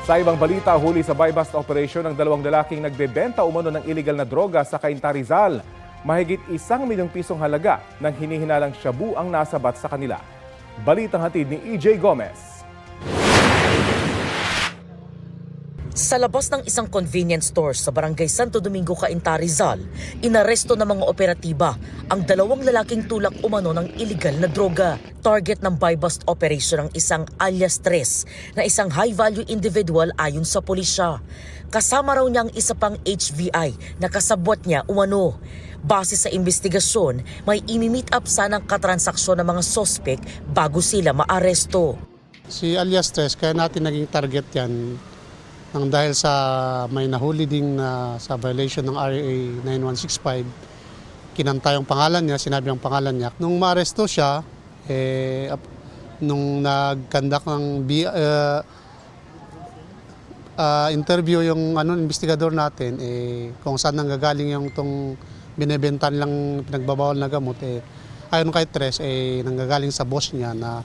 Sa ibang balita, huli sa buy-bust operation ng dalawang lalaking nagbebenta umano ng illegal na droga sa Cainta, Rizal. Mahigit 1 milyong pisong halaga ng hinihinalang shabu ang nasabat sa kanila. Balitang hatid ni EJ Gomez. Sa labas ng isang convenience store sa Barangay Santo Domingo, Cainta, Rizal, inaresto ng mga operatiba ang dalawang lalaking tulak umano ng illegal na droga. Target ng buy-bust operation ang isang alias Tres na isang high-value individual ayon sa pulisya. Kasama raw niya ang isa pang HVI na kasabwat niya umano. Base sa investigasyon, may imi-meet up sanang katransaksyon ng mga sospek bago sila maaresto. Si alias Tres, kaya natin naging target yan nang dahil sa may nahuli ding sa violation ng RA 9165, kinanta yung pangalan niya, sinabi ang pangalan niya. Nung maaresto siya, nung nag-conduct ng interview yung investigador natin, kung saan nanggagaling yung tong binebentan lang pinagbabawal na gamot, ayon kay Tres, nanggagaling sa boss niya na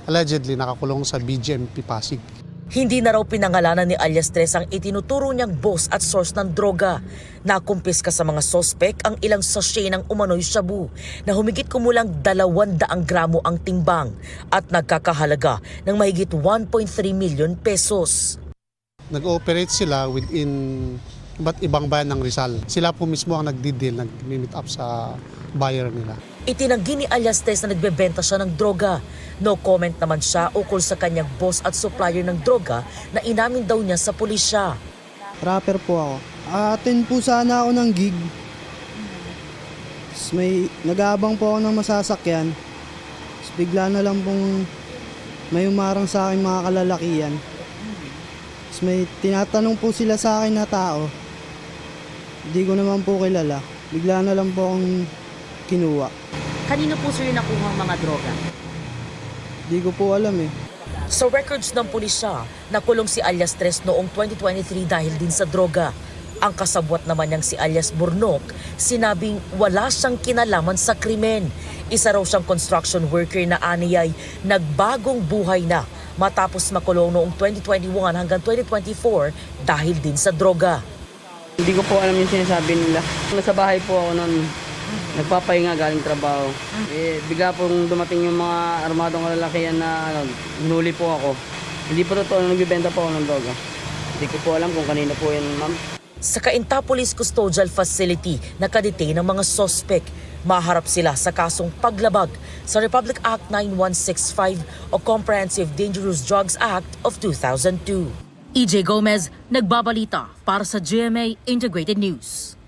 allegedly nakakulong sa BGMP Pasig. Hindi na raw pinangalanan ni alias Tres ang itinuturo niyang boss at source ng droga. Nakumpiska sa mga sospek ang ilang sachet ng umano'y shabu na humigit kumulang 200 gramo ang timbang at nagkakahalaga ng mahigit 1.3 milyon pesos. Nag-ooperate sila within iba't ibang bayan ng Rizal. Sila po mismo ang nagdi-deal, nag-meet up sa buyer nila. Itinanggi ni alias Tres na nagbebenta siya ng droga. No comment naman siya ukol sa kanyang boss at supplier ng droga na inamin daw niya sa pulisya. Rapper po ako. Attend po sana ako ng gig. May nag-aabang po ako ng masasakyan. Bigla na lang pong may umarang sa akin mga kalalakihan. May tinatanong po sila sa akin na tao. Hindi ko naman po kilala. Bigla na lang po akong kinuha. Kanino po sir nakuha ang mga droga? Hindi ko po alam eh. Sa records ng pulisya, nakulong si alias Tres noong 2023 dahil din sa droga. Ang kasabwat naman niyang si alias Burnok, sinabing wala siyang kinalaman sa krimen. Isa raw siyang construction worker na aniyay nagbagong buhay na matapos makulong noong 2021 hanggang 2024 dahil din sa droga. Hindi ko po alam yung sinasabi nila. Nasa bahay po ako noon, nagpapahinga galing trabaho. Bigla pong dumating yung mga armadong kalalakihan na hinuli po ako. Hindi po totoo na nagbibenta po ako ng droga. Hindi ko po alam kung kanino po yan, ma'am. Sa Cainta Police Custodial Facility, nakadetain ang mga sospek. Maharap sila sa kasong paglabag sa Republic Act 9165 o Comprehensive Dangerous Drugs Act of 2002. EJ Gomez, nagbabalita para sa GMA Integrated News.